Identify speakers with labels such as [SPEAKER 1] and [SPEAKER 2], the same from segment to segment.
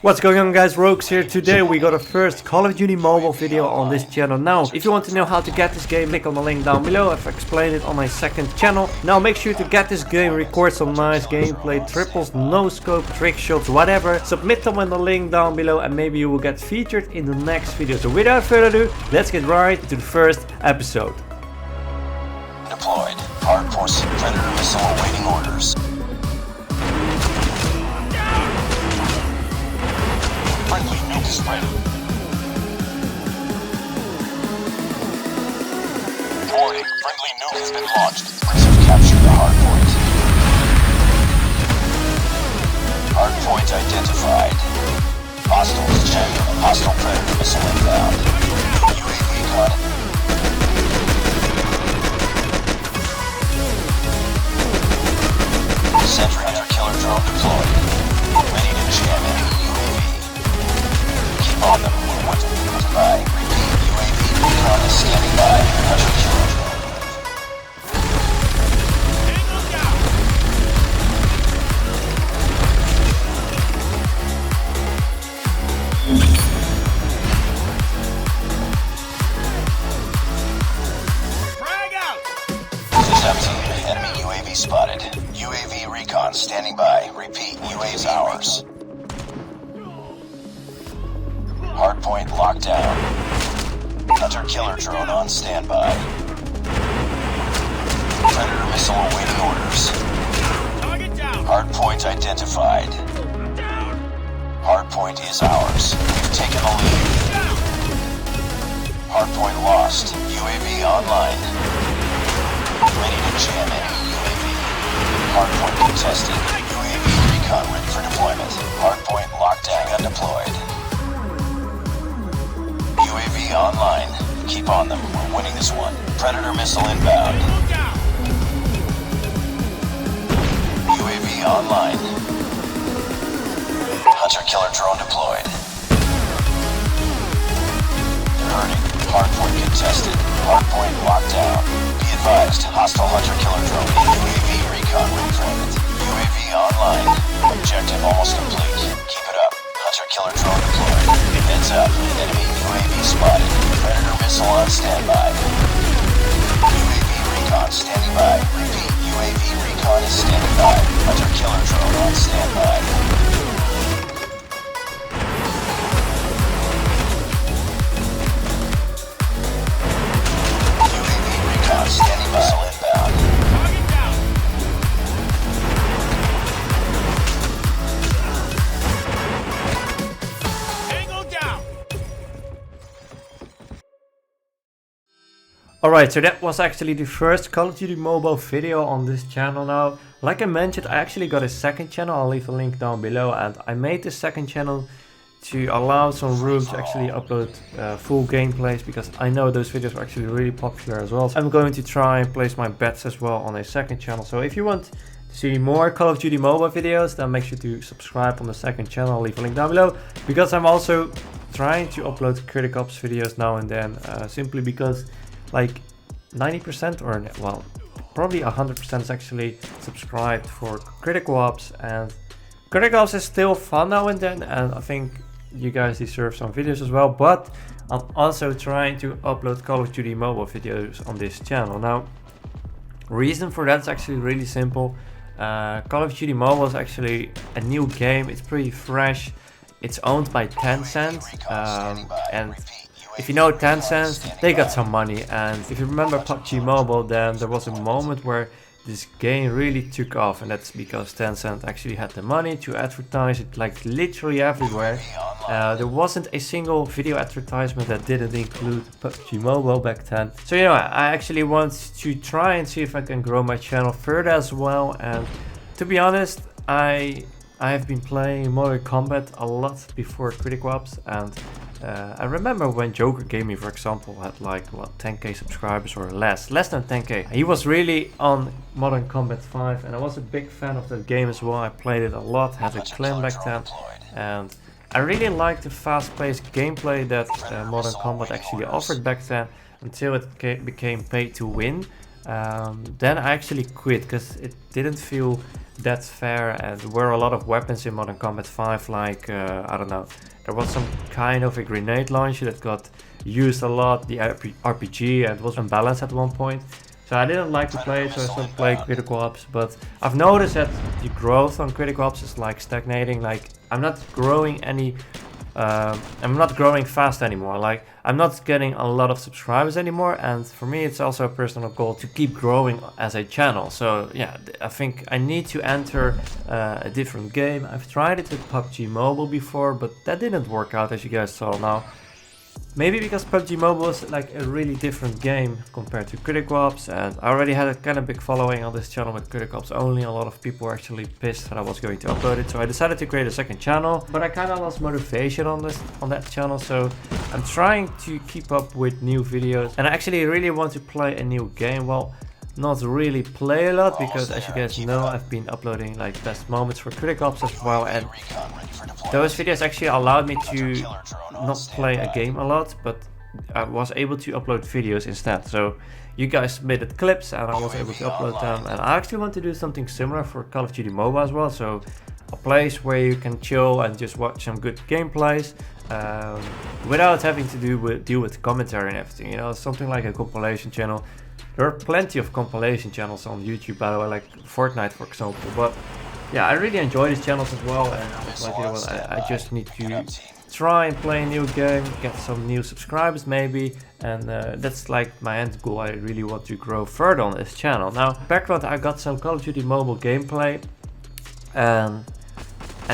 [SPEAKER 1] What's going on, guys? Rogues here. Today we got a first Call of Duty Mobile video on this channel. Now, if you want to know how to get this game, click on the link down below. I've explained it on my second channel. Now make sure to get this game, record some nice gameplay, triples, no scope, trick shots, whatever. Submit them in the link down below and maybe you will get featured in the next video. So without further ado, let's get right to the first episode.
[SPEAKER 2] Deployed. Hard force Predator missile awaiting orders. Friendly nuke spread. Reporting. Friendly nuke has been launched. Threats have captured the hard point. Hard point identified. Hostiles check. Hostile Predator missile inbound. UAV caught. Sentry hunter killer drone deployed. Ready to jam enemy UAV. Keep on them. We're wanting to buy. Repeat. UAV recon is standing by. Hunter killer drone.
[SPEAKER 3] Frag out!
[SPEAKER 2] This is up team. Enemy UAV spotted. UAV recon standing by. Repeat. UAV is ours. Hardpoint locked down. Hunter killer drone on standby. Predator missile awaiting orders.
[SPEAKER 3] Target down!
[SPEAKER 2] Hardpoint identified.
[SPEAKER 3] Down!
[SPEAKER 2] Hardpoint is ours. We've taken the lead.
[SPEAKER 3] Down!
[SPEAKER 2] Hardpoint lost. UAV online. Ready to jam enemy UAV. Hardpoint contested. UAV recon ready for deployment. Hardpoint locked down and deployed. UAV online. Keep on them. We're winning this one. Predator missile inbound.
[SPEAKER 3] Look out!
[SPEAKER 2] UAV online. Hunter killer drone deployed. They're hurting. Hardpoint contested. Hardpoint locked down. Be advised. Hostile hunter killer drone. UAV recon redeployment. UAV online. Objective almost complete. Keep it up. Hunter killer drone deployed. Heads up. Enemy UAV spotted. Predator missile on standby. UAV recon standing by. Repeat. UAV recon is standing by. Hunter killer drone on standby. UAV recon standing by. Missile inbound.
[SPEAKER 3] Target down! Tango down!
[SPEAKER 1] Alright, so that was actually the first Call of Duty Mobile video on this channel. Now, like I mentioned, I actually got a second channel. I'll leave a link down below, and I made this second channel to allow some room to actually upload full gameplays, because I know those videos are actually really popular as well. So I'm going to try and place my bets as well on a second channel. So if you want to see more Call of Duty Mobile videos, then make sure to subscribe on the second channel. I'll leave a link down below, because I'm also trying to upload Critic Ops videos now and then, simply because like 90% or well, probably 100% is actually subscribed for Critical Ops, and Critical Ops is still fun now and then, and I think you guys deserve some videos as well. But I'm also trying to upload Call of Duty Mobile videos on this channel. Now, reason for that is actually really simple. Call of Duty Mobile is actually a new game. It's pretty fresh. It's owned by Tencent, and if you know Tencent, they got some money. And if you remember PUBG Mobile, then there was a moment where this game really took off, and that's because Tencent actually had the money to advertise it like literally everywhere. There wasn't a single video advertisement that didn't include PUBG Mobile back then. So you know, I actually want to try and see if I can grow my channel further as well. And to be honest, I have been playing Mortal Kombat a lot before Critical Ops, and I remember when Joker Gaming, for example, had like what, 10k subscribers or less than 10k. He was really on Modern Combat 5, and I was a big fan of that game as well. I played it a lot, had a clan back then, and I really liked the fast-paced gameplay that Modern Combat actually offered back then, until it became pay to win. then I actually quit because it didn't feel that fair, and there were a lot of weapons in Modern Combat 5, like I don't know, there was some kind of a grenade launcher that got used a lot, the RPG, and was unbalanced at one point. So I didn't like to play it, so I started playing Critical Ops, but I've noticed that the growth on Critical Ops is like stagnating. Like I'm not growing fast anymore. Like I'm not getting a lot of subscribers anymore, and for me it's also a personal goal to keep growing as a channel. So yeah, I think I need to enter a different game. I've tried it with PUBG Mobile before, but that didn't work out, as you guys saw now. Maybe because PUBG Mobile is like a really different game compared to Critical Ops, and I already had a kind of big following on this channel with Critical Ops only. A lot of people were actually pissed that I was going to upload it, so I decided to create a second channel, but I kind of lost motivation on that channel, so I'm trying to keep up with new videos, and I actually really want to play a new game. Well, not really play a lot, because as you guys know, I've been uploading like best moments for Critical Ops as well, and those videos actually allowed me to not play a game a lot, but I was able to upload videos instead. So you guys submitted clips and I was able to upload them, and I actually want to do something similar for Call of Duty Mobile as well. So a place where you can chill and just watch some good gameplays without having to deal with commentary and everything, you know, something like a compilation channel. There are plenty of compilation channels on YouTube, by the way, like Fortnite for example, but yeah, I really enjoy these channels as well, and like, you know what, I just need to try and play a new game, get some new subscribers maybe, and that's like my end goal. I really want to grow further on this channel. Now, background, I got some Call of Duty Mobile gameplay, and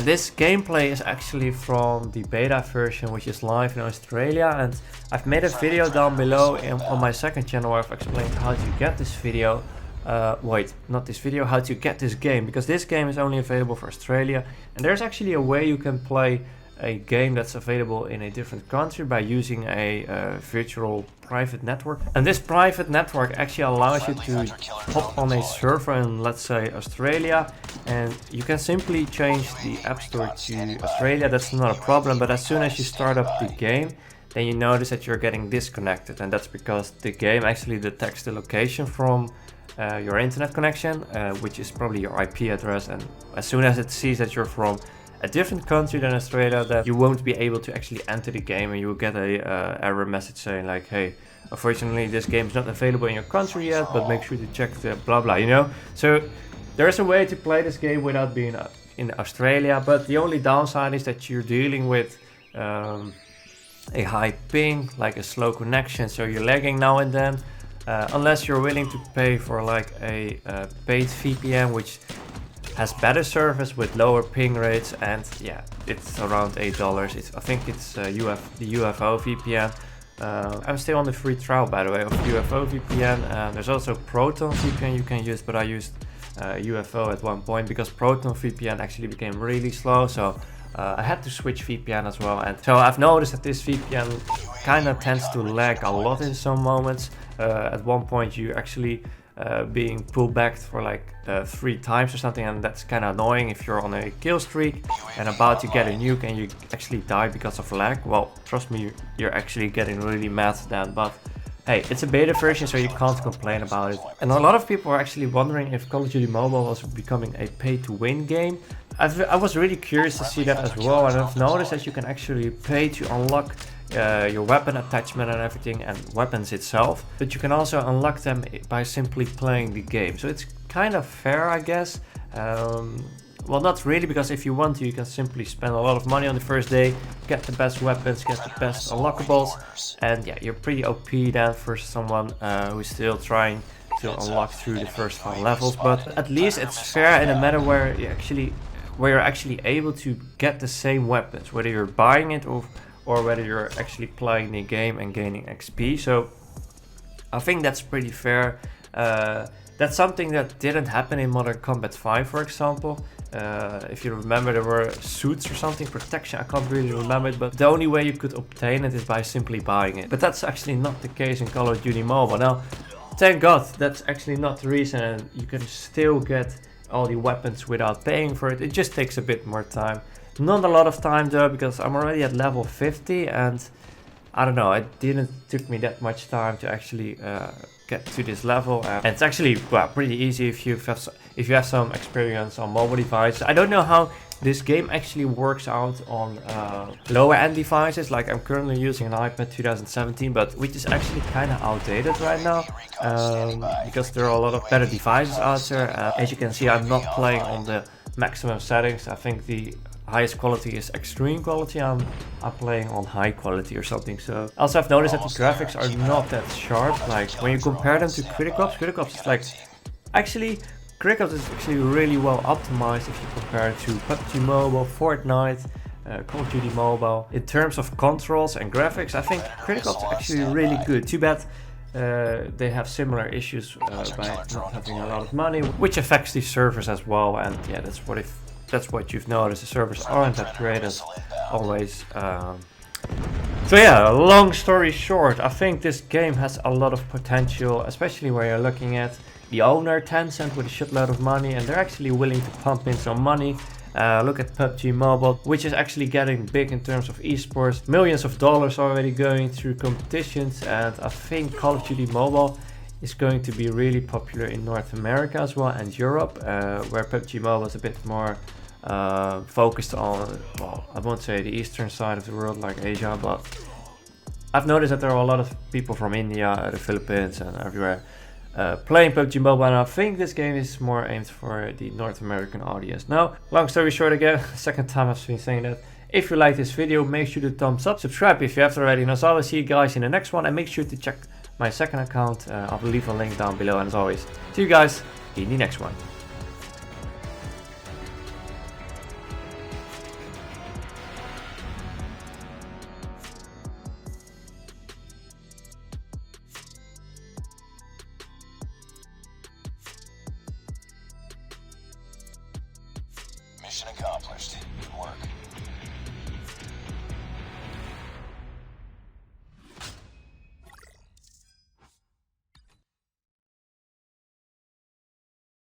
[SPEAKER 1] this gameplay is actually from the beta version, which is live in Australia, and I've made a video down below on my second channel where I've explained how to get this video. How to get this game, because this game is only available for Australia, and there's actually a way you can play a game that's available in a different country by using a virtual private network. And this private network actually allows you to hop on a server in, let's say, Australia, and you can simply change the App Store to Australia. That's not a problem, but as soon as you start up the game, then you notice that you're getting disconnected, and that's because the game actually detects the location from your internet connection, which is probably your IP address, and as soon as it sees that you're from a different country than Australia, that you won't be able to actually enter the game, and you will get a error message saying like, hey, unfortunately this game is not available in your country yet, but make sure to check the blah blah, you know. So there's a way to play this game without being in Australia, but the only downside is that you're dealing with a high ping, like a slow connection, so you're lagging now and then, unless you're willing to pay for like a paid VPN, which has better service with lower ping rates, and yeah, it's around $8. I think it's the UFO VPN. I'm still on the free trial, by the way, of UFO VPN. There's also Proton VPN you can use, but I used UFO at one point because Proton VPN actually became really slow, so I had to switch VPN as well. And so I've noticed that this VPN kind of tends to lag a lot in some moments. At one point you actually being pulled back for like 3 times or something, and that's kind of annoying if you're on a kill streak and about to get a nuke and you actually die because of lag. Well, trust me, you're actually getting really mad then, but hey, it's a beta version, so you can't complain about it. And a lot of people are actually wondering if Call of Duty Mobile was becoming a pay-to-win game. I was really curious to see that as well, and I've noticed that you can actually pay to unlock your weapon attachment and everything, and weapons itself, but you can also unlock them by simply playing the game. So it's kind of fair, I guess. Well, not really, because if you want to, you can simply spend a lot of money on the first day, get the best weapons, get the best unlockables, and yeah, you're pretty OP then for someone who's still trying to unlock through the first 5 levels. But at least it's fair in a matter where you're actually able to get the same weapons, whether you're buying it or whether you're actually playing the game and gaining XP. So I think that's pretty fair. That's something that didn't happen in Modern Combat 5, for example. If you remember, there were suits or something, protection, I can't really remember it, but the only way you could obtain it is by simply buying it. But that's actually not the case in Call of Duty Mobile. Now, thank God, that's actually not the reason, and you can still get all the weapons without paying for it. It just takes a bit more time. Not a lot of time though, because I'm already at level 50, and I don't know, it didn't took me that much time to actually get to this level, and it's actually pretty easy if you have some experience on mobile devices. I don't know how this game actually works out on lower end devices. Like I'm currently using an iPad 2017, but which is actually kind of outdated right now, because there are a lot of better devices out there. As you can see, I'm not playing on the maximum settings. I think the highest quality is extreme quality. I'm playing on high quality or something. So also I've noticed that the graphics are not that sharp. Like when you compare them to Critic Ops is like actually Critic Ops is actually really well optimized if you compare it to PUBG Mobile, Fortnite, Call of Duty Mobile. In terms of controls and graphics, I think Critic Ops is actually really good. Too bad they have similar issues by not having a lot of money, which affects the servers as well. And yeah, that's what you've noticed. The servers aren't that great as always. So yeah, long story short, I think this game has a lot of potential, especially where you're looking at the owner, Tencent, with a shitload of money, and they're actually willing to pump in some money. Look at PUBG Mobile, which is actually getting big in terms of esports. Millions of dollars already going through competitions, and I think Call of Duty Mobile is going to be really popular in North America as well, and Europe, where PUBG Mobile is a bit more focused on, well, I won't say the eastern side of the world like Asia, but I've noticed that there are a lot of people from India, the Philippines and everywhere playing PUBG Mobile, and I think this game is more aimed for the North American audience. Now, long story short again, second time I've been saying that. If you like this video, make sure to thumbs up, subscribe if you haven't already, and as always, see you guys in the next one, and make sure to check my second account. I'll leave a link down below, and as always, see you guys in the next one.
[SPEAKER 2] Mission accomplished. Good work.